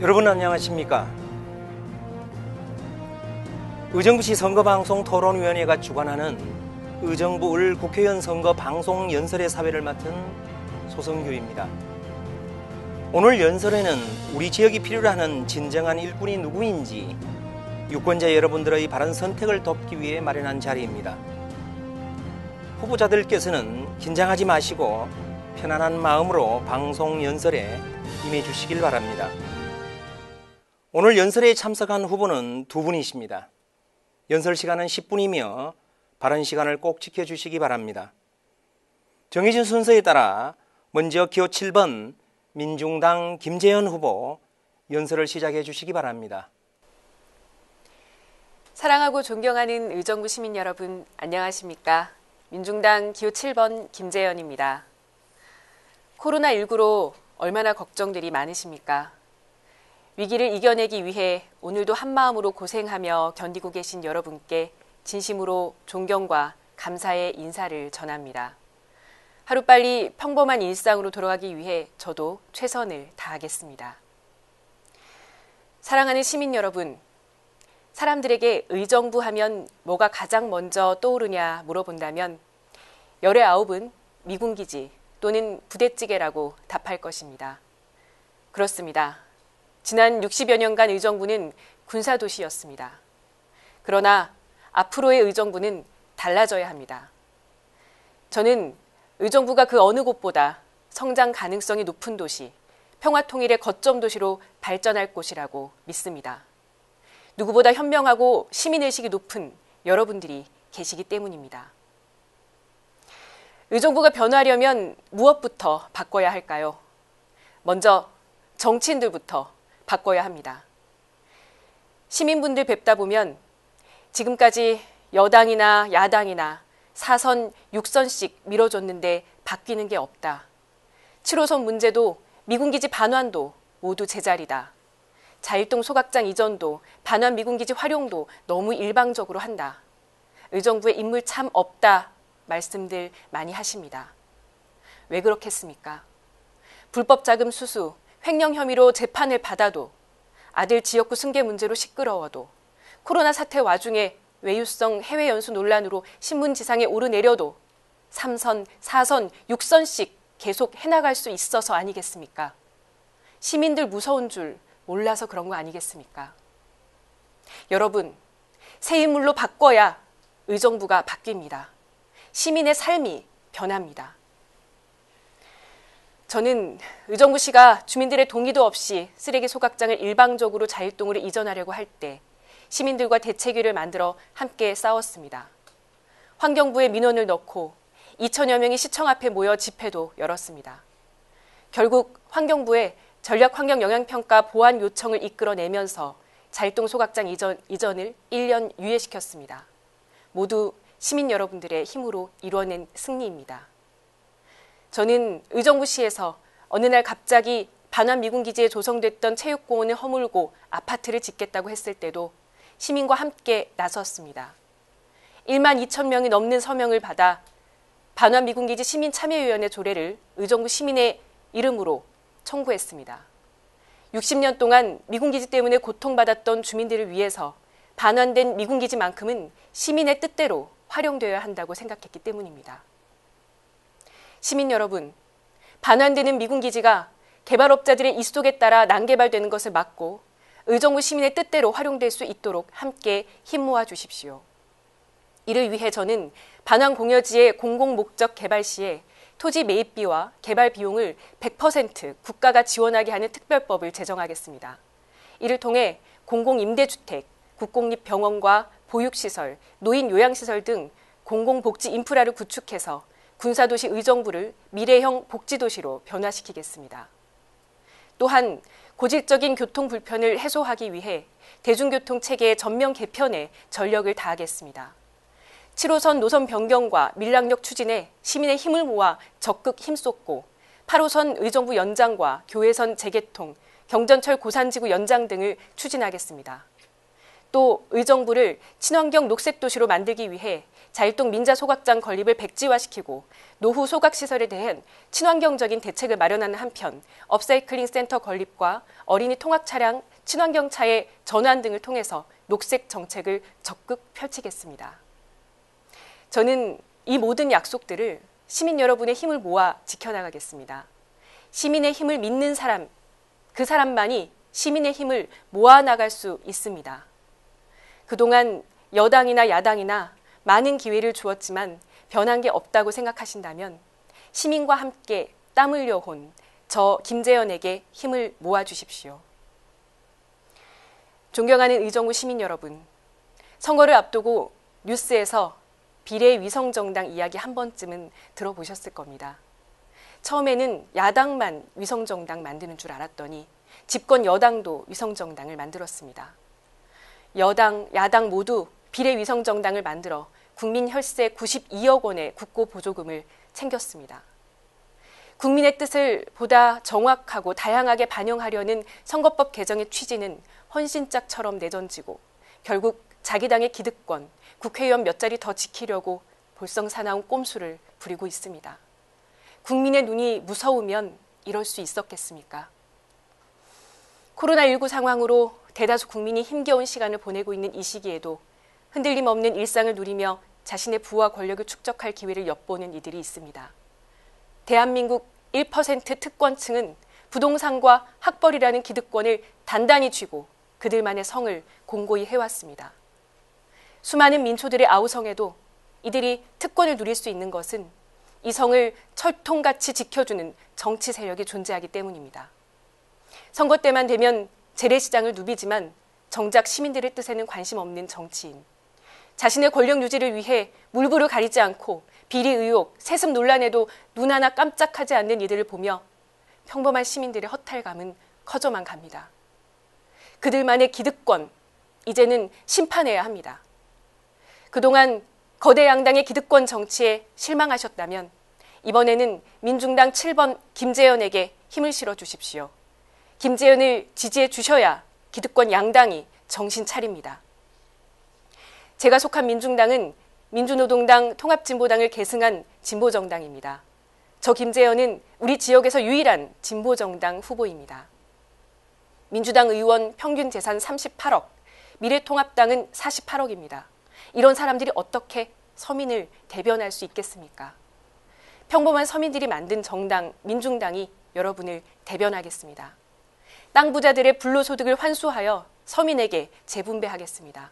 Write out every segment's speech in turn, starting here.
여러분 안녕하십니까? 의정부시 선거방송 토론위원회가 주관하는 의정부 을 국회의원 선거 방송 연설의 사회를 맡은 소성규입니다. 오늘 연설에는 우리 지역이 필요로 하는 진정한 일꾼이 누구인지 유권자 여러분들의 바른 선택을 돕기 위해 마련한 자리입니다. 후보자들께서는 긴장하지 마시고 편안한 마음으로 방송 연설에 임해 주시길 바랍니다. 오늘 연설에 참석한 후보는 두 분이십니다. 연설 시간은 10분이며 발언 시간을 꼭 지켜주시기 바랍니다. 정해진 순서에 따라 먼저 기호 7번 민중당 김재현 후보 연설을 시작해 주시기 바랍니다. 사랑하고 존경하는 의정부 시민 여러분, 안녕하십니까? 민중당 기호 7번 김재현입니다. 코로나19로 얼마나 걱정들이 많으십니까? 위기를 이겨내기 위해 오늘도 한마음으로 고생하며 견디고 계신 여러분께 진심으로 존경과 감사의 인사를 전합니다. 하루빨리 평범한 일상으로 돌아가기 위해 저도 최선을 다하겠습니다. 사랑하는 시민 여러분, 사람들에게 의정부 하면 뭐가 가장 먼저 떠오르냐 물어본다면 열의 9은 미군기지 또는 부대찌개라고 답할 것입니다. 그렇습니다. 지난 60여 년간 의정부는 군사도시였습니다. 그러나 앞으로의 의정부는 달라져야 합니다. 저는 의정부가 그 어느 곳보다 성장 가능성이 높은 도시, 평화통일의 거점 도시로 발전할 곳이라고 믿습니다. 누구보다 현명하고 시민의식이 높은 여러분들이 계시기 때문입니다. 의정부가 변화하려면 무엇부터 바꿔야 할까요? 먼저 정치인들부터 바꿔야 합니다. 시민분들 뵙다 보면 지금까지 여당이나 야당이나 4선, 6선씩 밀어줬는데 바뀌는 게 없다. 7호선 문제도 미군기지 반환도 모두 제자리다. 자일동 소각장 이전도 반환 미군기지 활용도 너무 일방적으로 한다. 의정부에 인물 참 없다 말씀들 많이 하십니다. 왜 그렇겠습니까? 불법 자금 수수, 횡령 혐의로 재판을 받아도 아들 지역구 승계 문제로 시끄러워도 코로나 사태 와중에 외유성 해외 연수 논란으로 신문지상에 오르내려도 3선, 4선, 6선씩 계속 해나갈 수 있어서 아니겠습니까? 시민들 무서운 줄 몰라서 그런 거 아니겠습니까? 여러분, 새 인물로 바꿔야 의정부가 바뀝니다. 시민의 삶이 변합니다. 저는 의정부시가 주민들의 동의도 없이 쓰레기 소각장을 일방적으로 자일동으로 이전하려고 할 때 시민들과 대책위를 만들어 함께 싸웠습니다. 환경부에 민원을 넣고 2천여 명이 시청 앞에 모여 집회도 열었습니다. 결국 환경부에 전략환경영향평가 보완 요청을 이끌어내면서 자일동 소각장 이전을 1년 유예시켰습니다. 모두 시민 여러분들의 힘으로 이뤄낸 승리입니다. 저는 의정부시에서 어느 날 갑자기 반환 미군기지에 조성됐던 체육공원을 허물고 아파트를 짓겠다고 했을 때도 시민과 함께 나섰습니다. 1만 2천 명이 넘는 서명을 받아 반환 미군기지 시민참여위원회 조례를 의정부 시민의 이름으로 청구했습니다. 60년 동안 미군기지 때문에 고통받았던 주민들을 위해서 반환된 미군기지만큼은 시민의 뜻대로 활용되어야 한다고 생각했기 때문입니다. 시민 여러분, 반환되는 미군기지가 개발업자들의 입속에 따라 난개발되는 것을 막고 의정부 시민의 뜻대로 활용될 수 있도록 함께 힘 모아 주십시오. 이를 위해 저는 반환 공여지의 공공목적 개발 시에 토지 매입비와 개발 비용을 100% 국가가 지원하게 하는 특별법을 제정하겠습니다. 이를 통해 공공임대주택, 국공립병원과 보육시설, 노인 요양시설 등 공공복지 인프라를 구축해서 군사도시 의정부를 미래형 복지도시로 변화시키겠습니다. 또한 고질적인 교통 불편을 해소하기 위해 대중교통 체계의 전면 개편에 전력을 다하겠습니다. 7호선 노선 변경과 밀락역 추진에 시민의 힘을 모아 적극 힘쏟고 8호선 의정부 연장과 교외선 재개통, 경전철 고산지구 연장 등을 추진하겠습니다. 또 의정부를 친환경 녹색도시로 만들기 위해 자일동 민자소각장 건립을 백지화시키고 노후 소각시설에 대한 친환경적인 대책을 마련하는 한편 업사이클링 센터 건립과 어린이 통학 차량 친환경차의 전환 등을 통해서 녹색 정책을 적극 펼치겠습니다. 저는 이 모든 약속들을 시민 여러분의 힘을 모아 지켜나가겠습니다. 시민의 힘을 믿는 사람, 그 사람만이 시민의 힘을 모아나갈 수 있습니다. 그동안 여당이나 야당이나 많은 기회를 주었지만 변한 게 없다고 생각하신다면 시민과 함께 땀 흘려 온 저 김재현에게 힘을 모아주십시오. 존경하는 의정부 시민 여러분, 선거를 앞두고 뉴스에서 비례위성정당 이야기 한 번쯤은 들어보셨을 겁니다. 처음에는 야당만 위성정당 만드는 줄 알았더니 집권 여당도 위성정당을 만들었습니다. 여당, 야당 모두 비례위성정당을 만들어 국민 혈세 92억 원의 국고 보조금을 챙겼습니다. 국민의 뜻을 보다 정확하고 다양하게 반영하려는 선거법 개정의 취지는 헌신짝처럼 내던지고 결국 자기 당의 기득권, 국회의원 몇 자리 더 지키려고 볼썽사나운 꼼수를 부리고 있습니다. 국민의 눈이 무서우면 이럴 수 있었겠습니까? 코로나19 상황으로 대다수 국민이 힘겨운 시간을 보내고 있는 이 시기에도 흔들림 없는 일상을 누리며 자신의 부와 권력을 축적할 기회를 엿보는 이들이 있습니다. 대한민국 1% 특권층은 부동산과 학벌이라는 기득권을 단단히 쥐고 그들만의 성을 공고히 해왔습니다. 수많은 민초들의 아우성에도 이들이 특권을 누릴 수 있는 것은 이 성을 철통같이 지켜주는 정치 세력이 존재하기 때문입니다. 선거 때만 되면 재래시장을 누비지만 정작 시민들의 뜻에는 관심 없는 정치인. 자신의 권력 유지를 위해 물불을 가리지 않고 비리 의혹, 세습 논란에도 눈 하나 깜짝하지 않는 이들을 보며 평범한 시민들의 허탈감은 커져만 갑니다. 그들만의 기득권, 이제는 심판해야 합니다. 그동안 거대 양당의 기득권 정치에 실망하셨다면 이번에는 민중당 7번 김재현에게 힘을 실어 주십시오. 김재현을 지지해 주셔야 기득권 양당이 정신 차립니다. 제가 속한 민중당은 민주노동당 통합진보당을 계승한 진보정당입니다. 저 김재현은 우리 지역에서 유일한 진보정당 후보입니다. 민주당 의원 평균 재산 38억, 미래통합당은 48억입니다. 이런 사람들이 어떻게 서민을 대변할 수 있겠습니까? 평범한 서민들이 만든 정당, 민중당이 여러분을 대변하겠습니다. 땅 부자들의 불로소득을 환수하여 서민에게 재분배하겠습니다.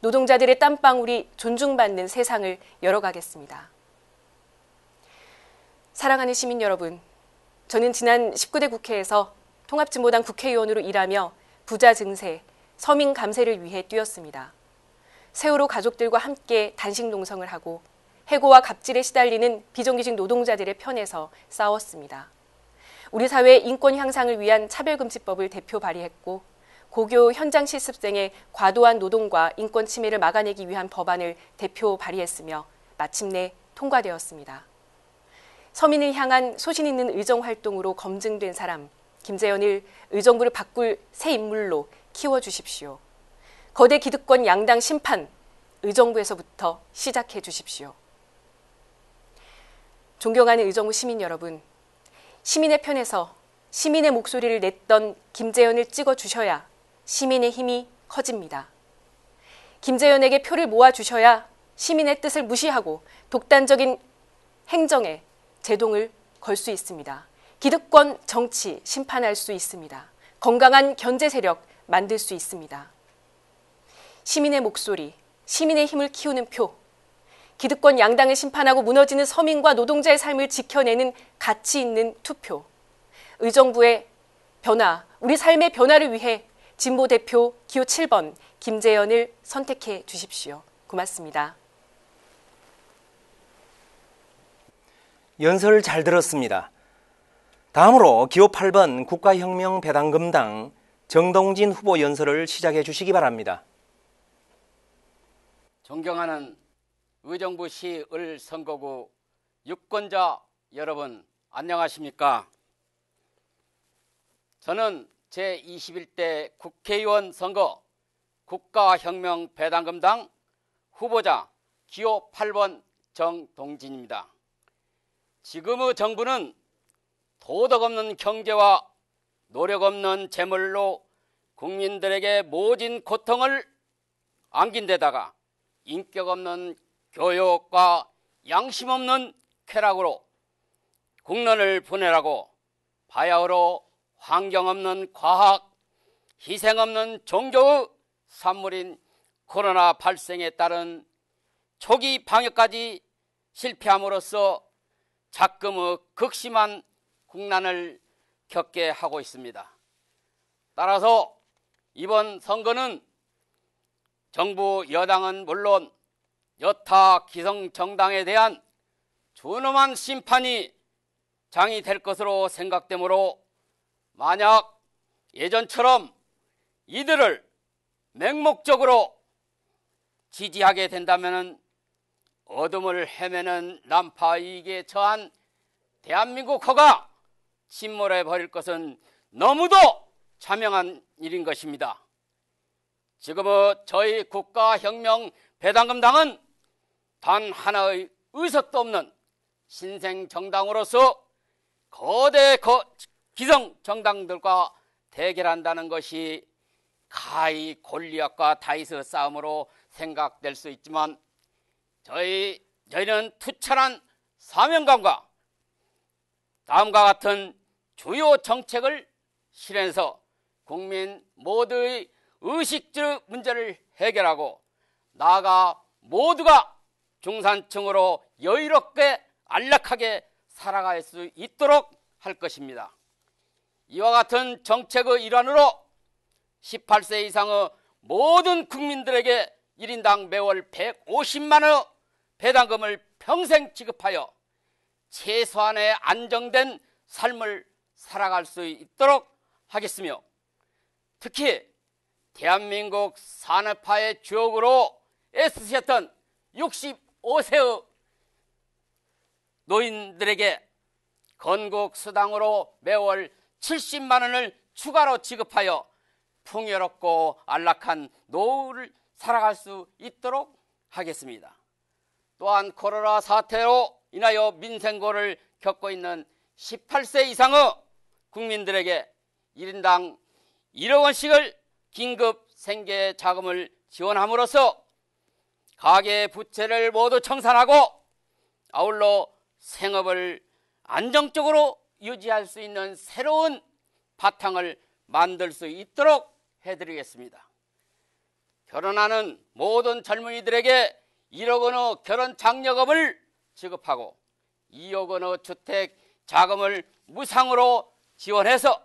노동자들의 땀방울이 존중받는 세상을 열어가겠습니다. 사랑하는 시민 여러분, 저는 지난 19대 국회에서 통합진보당 국회의원으로 일하며 부자 증세, 서민 감세를 위해 뛰었습니다. 세월호 가족들과 함께 단식 농성을 하고 해고와 갑질에 시달리는 비정규직 노동자들의 편에서 싸웠습니다. 우리 사회의 인권 향상을 위한 차별금지법을 대표 발의했고 고교 현장 실습생의 과도한 노동과 인권 침해를 막아내기 위한 법안을 대표 발의했으며 마침내 통과되었습니다. 서민을 향한 소신 있는 의정활동으로 검증된 사람, 김재현을 의정부를 바꿀 새 인물로 키워주십시오. 거대 기득권 양당 심판, 의정부에서부터 시작해 주십시오. 존경하는 의정부 시민 여러분, 시민의 편에서 시민의 목소리를 냈던 김재현을 찍어주셔야 시민의 힘이 커집니다. 김재현에게 표를 모아주셔야 시민의 뜻을 무시하고 독단적인 행정에 제동을 걸 수 있습니다. 기득권 정치 심판할 수 있습니다. 건강한 견제 세력 만들 수 있습니다. 시민의 목소리, 시민의 힘을 키우는 표, 기득권 양당을 심판하고 무너지는 서민과 노동자의 삶을 지켜내는 가치 있는 투표, 의정부의 변화, 우리 삶의 변화를 위해 진보 대표 기호 7번 김재현을 선택해 주십시오. 고맙습니다. 연설 잘 들었습니다. 다음으로 기호 8번 국가혁명배당금당 정동진 후보 연설을 시작해 주시기 바랍니다. 존경하는 의정부시 을 선거구 유권자 여러분, 안녕하십니까? 저는 제21대 국회의원 선거 국가혁명배당금당 후보자 기호 8번 정동진입니다. 지금의 정부는 도덕 없는 경제와 노력 없는 재물로 국민들에게 모진 고통을 안긴 데다가 인격 없는 교육과 양심 없는 쾌락으로 국론을 분해하고 바야흐로 환경 없는 과학, 희생 없는 종교의 산물인 코로나 발생에 따른 초기 방역까지 실패함으로써 작금의 극심한 국난을 겪게 하고 있습니다. 따라서 이번 선거는 정부 여당은 물론 여타 기성 정당에 대한 준엄한 심판이 장이 될 것으로 생각되므로 만약 예전처럼 이들을 맹목적으로 지지하게 된다면 어둠을 헤매는 난파이익에 처한 대한민국 허가 침몰해 버릴 것은 너무도 자명한 일인 것입니다. 지금의 저희 국가혁명배당금당은 단 하나의 의석도 없는 신생정당으로서 거대 기성정당들과 대결한다는 것이 가히 골리앗과 다윗의 싸움으로 생각될 수 있지만 저희는 투철한 사명감과 다음과 같은 주요 정책을 실현해서 국민 모두의 의식주 문제를 해결하고 나아가 모두가 중산층으로 여유롭게 안락하게 살아갈 수 있도록 할 것입니다. 이와 같은 정책의 일환으로 18세 이상의 모든 국민들에게 1인당 매월 150만 원의 배당금을 평생 지급하여 최소한의 안정된 삶을 살아갈 수 있도록 하겠으며, 특히 대한민국 산업화의 주역으로 애쓰셨던 65세의 노인들에게 건국수당으로 매월 70만 원을 추가로 지급하여 풍요롭고 안락한 노후를 살아갈 수 있도록 하겠습니다. 또한 코로나 사태로 인하여 민생고를 겪고 있는 18세 이상의 국민들에게 1인당 1억 원씩을 긴급 생계 자금을 지원함으로써 가계 부채를 모두 청산하고 아울러 생업을 안정적으로 유지할 수 있는 새로운 바탕을 만들 수 있도록 해드리겠습니다. 결혼하는 모든 젊은이들에게 1억 원의 결혼 장려금을 지급하고 2억 원의 주택 자금을 무상으로 지원해서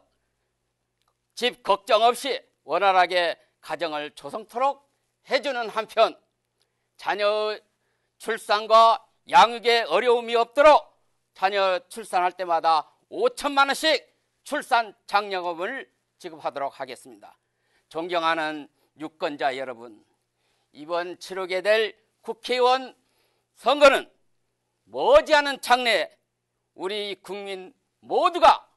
집 걱정 없이 원활하게 가정을 조성토록 해주는 한편 자녀 출산과 양육에 어려움이 없도록 자녀 출산할 때마다 5천만 원씩 출산 장려금을 지급하도록 하겠습니다. 존경하는 유권자 여러분, 이번 치르게 될 국회의원 선거는 머지않은 장래에 우리 국민 모두가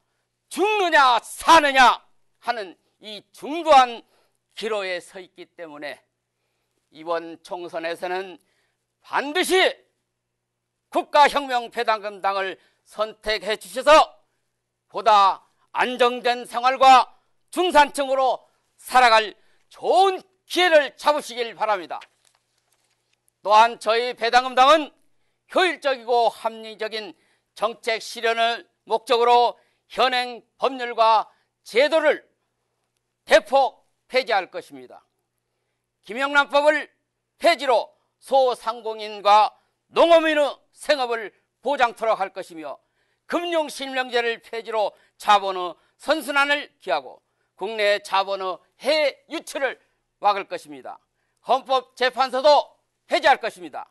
죽느냐 사느냐 하는 이 중도한 기로에 서 있기 때문에 이번 총선에서는 반드시 국가혁명배당금당을 선택해 주셔서 보다 안정된 생활과 중산층으로 살아갈 좋은 기회를 잡으시길 바랍니다. 또한 저희 배당금당은 효율적이고 합리적인 정책 실현을 목적으로 현행 법률과 제도를 대폭 폐지할 것입니다. 김영란법을 폐지로 소상공인과 농어민의 생업을 보장토록 할 것이며, 금융실명제를 폐지로 자본의 선순환을 기하고 국내 자본의 해외 유출을 막을 것입니다. 헌법재판소도 폐지할 것입니다.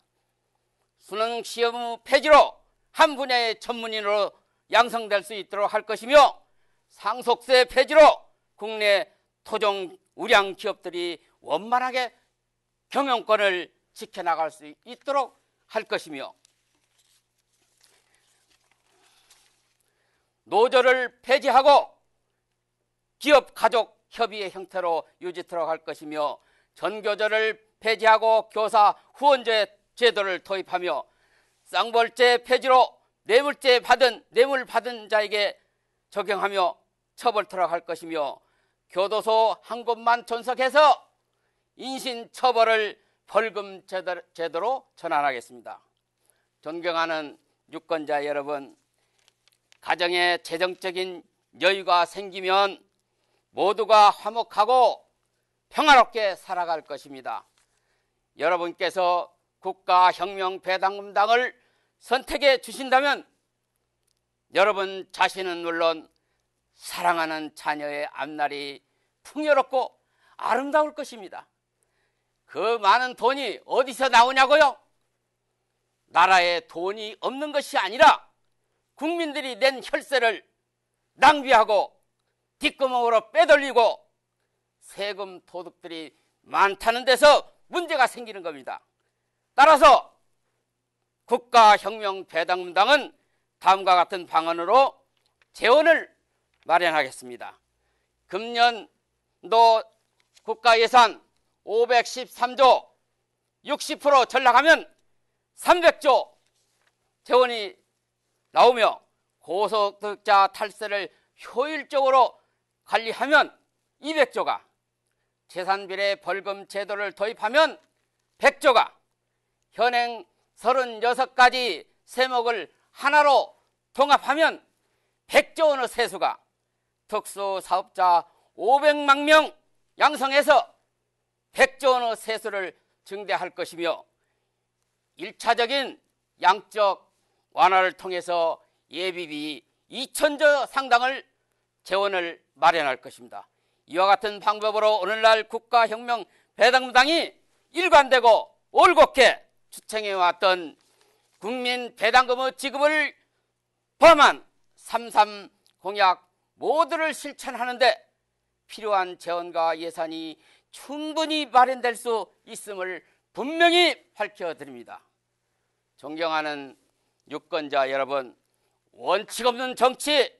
수능시험 폐지로 한 분야의 전문인으로 양성될 수 있도록 할 것이며, 상속세 폐지로 국내 토종 우량 기업들이 원만하게 경영권을 지켜나갈 수 있도록 할 것이며, 노조를 폐지하고 기업 가족 협의의 형태로 유지토록 할 것이며, 전교조를 폐지하고 교사 후원제 제도를 도입하며 쌍벌제 폐지로 뇌물 받은 자에게 적용하며 처벌토록 할 것이며 교도소 한 곳만 존속해서 인신처벌을 벌금 제도로 전환하겠습니다. 존경하는 유권자 여러분, 가정에 재정적인 여유가 생기면 모두가 화목하고 평화롭게 살아갈 것입니다. 여러분께서 국가혁명배당금당을 선택해 주신다면 여러분 자신은 물론 사랑하는 자녀의 앞날이 풍요롭고 아름다울 것입니다. 그 많은 돈이 어디서 나오냐고요? 나라에 돈이 없는 것이 아니라 국민들이 낸 혈세를 낭비하고 뒷구멍으로 빼돌리고 세금 도둑들이 많다는 데서 문제가 생기는 겁니다. 따라서 국가혁명배당금당은 다음과 같은 방안으로 재원을 마련하겠습니다. 금년도 국가예산 513조 60% 전락하면 300조 재원이 나오며 고소득자 탈세를 효율적으로 관리하면 200조가, 재산비례 벌금 제도를 도입하면 100조가, 현행 36가지 세목을 하나로 통합하면 100조 원의 세수가, 특수사업자 500만 명 양성해서 100조 원의 세수를 증대할 것이며 1차적인 양적 완화를 통해서 예비비 2천조 상당을 재원을 마련할 것입니다. 이와 같은 방법으로 오늘날 국가혁명배당금당이 일관되고 올곧게 추청해왔던 국민 배당금의 지급을 포함한 3.3 공약 모두를 실천하는 데 필요한 재원과 예산이 충분히 마련될 수 있음을 분명히 밝혀드립니다. 존경하는 유권자 여러분, 원칙 없는 정치,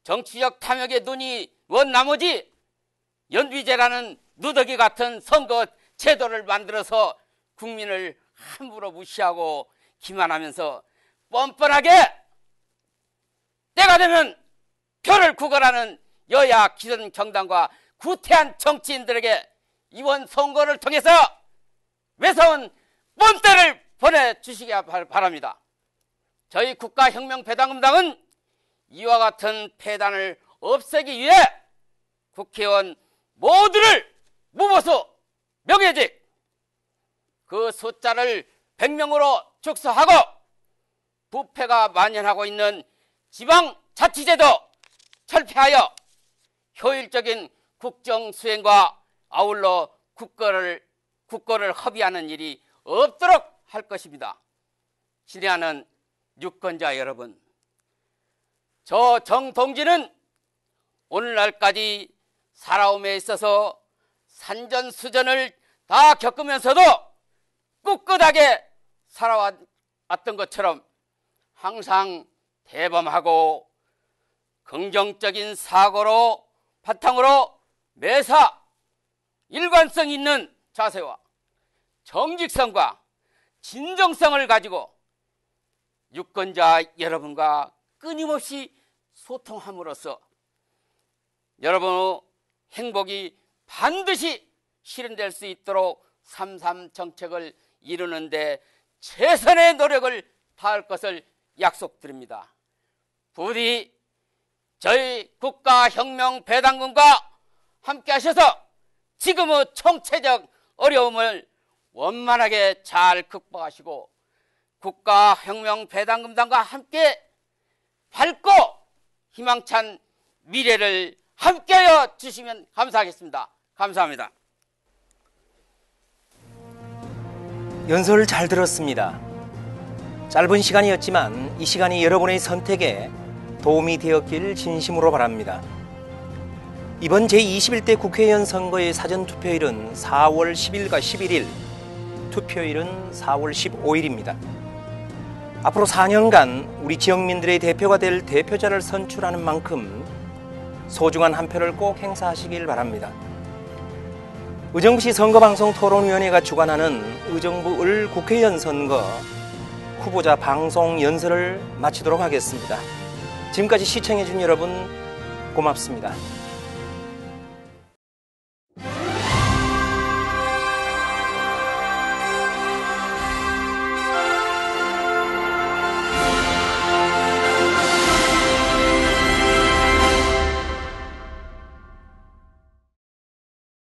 정치적 탐욕에 눈이 먼 나머지 연비제라는 누더기 같은 선거 제도를 만들어서 국민을 함부로 무시하고 기만하면서 뻔뻔하게 때가 되면 표를 구걸하는 여야 기존 정당과 구태한 정치인들에게 이번 선거를 통해서 매서운 뻔때를 보내주시기 바랍니다. 저희 국가혁명배당금당은 이와 같은 폐단을 없애기 위해 국회의원 모두를 무보수 명예직 그 숫자를 100명으로 축소하고 부패가 만연하고 있는 지방자치제도 철폐하여 효율적인 국정수행과 아울러 국거를 허비하는 일이 없도록 할 것입니다. 친애하는 유권자 여러분, 저 정동지는 오늘날까지 살아옴에 있어서 산전수전을 다 겪으면서도 꿋꿋하게 살아왔던 것처럼 항상 대범하고 긍정적인 사고로 바탕으로 매사 일관성 있는 자세와 정직성과 진정성을 가지고 유권자 여러분과 끊임없이 소통함으로써 여러분의 행복이 반드시 실현될 수 있도록 3.3 정책을 이루는 데 최선의 노력을 다할 것을 약속드립니다. 부디 저희 국가혁명배당금과 함께 하셔서 지금의 총체적 어려움을 원만하게 잘 극복하시고 국가혁명배당금당과 함께 밝고 희망찬 미래를 함께하여 주시면 감사하겠습니다. 감사합니다. 연설을 잘 들었습니다. 짧은 시간이었지만 이 시간이 여러분의 선택에 도움이 되었길 진심으로 바랍니다. 이번 제21대 국회의원 선거의 사전투표일은 4월 10일과 11일, 투표일은 4월 15일입니다. 앞으로 4년간 우리 지역민들의 대표가 될 대표자를 선출하는 만큼 소중한 한 표를 꼭 행사하시길 바랍니다. 의정부시 선거방송토론위원회가 주관하는 의정부 을 국회의원 선거 후보자 방송 연설을 마치도록 하겠습니다. 지금까지 시청해준 여러분 고맙습니다.